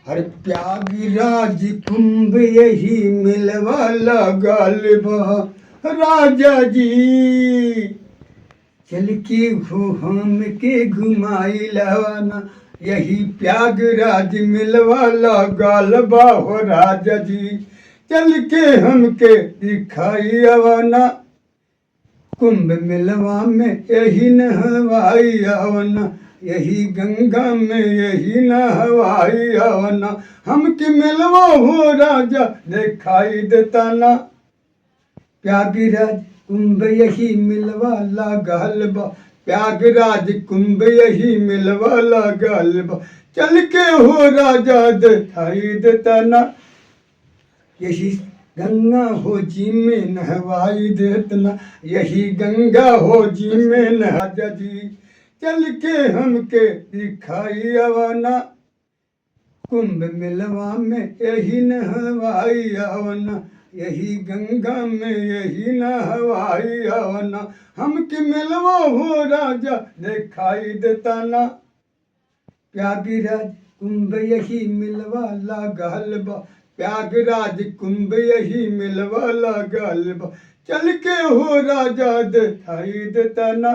हर प्रयागराज कुंभ यही मिलवाला गालबा राजा जी। चल के हो हम के घुमाई लाना, यही प्रयागराज मिलवाला गालबा हो राजा जी। चल के हमके दिखाई आवाना, कुंभ मिलवा में यही नहवाई आवाना, यही गंगा में यही नहवाई आवाना। हमके मिलवा हो राजा दिखाई देता ना, प्रयागराज कुंभ यही मिलवाला गालबा, प्रयागराज कुंभ यही मिलवाला गालबा। चल के हो राजा दिखाई देता ना, यही गंगा हो जी में नहवाई देतना, यही गंगा हो जी में राजा जी। चल के हमके दिखाई आवाना, कुंभ मिलवा में यही नहवाई आवाना, यही गंगा में यही नहवाई आवाना। हमके मिलवा हो राजा दिखाई देता ना, प्रयागराज कुंभ यही मिलवाला गालबा, प्रयागराज कुंभ यही मिलवाला गालबा। चल के हो राजा दिखाई देता ना।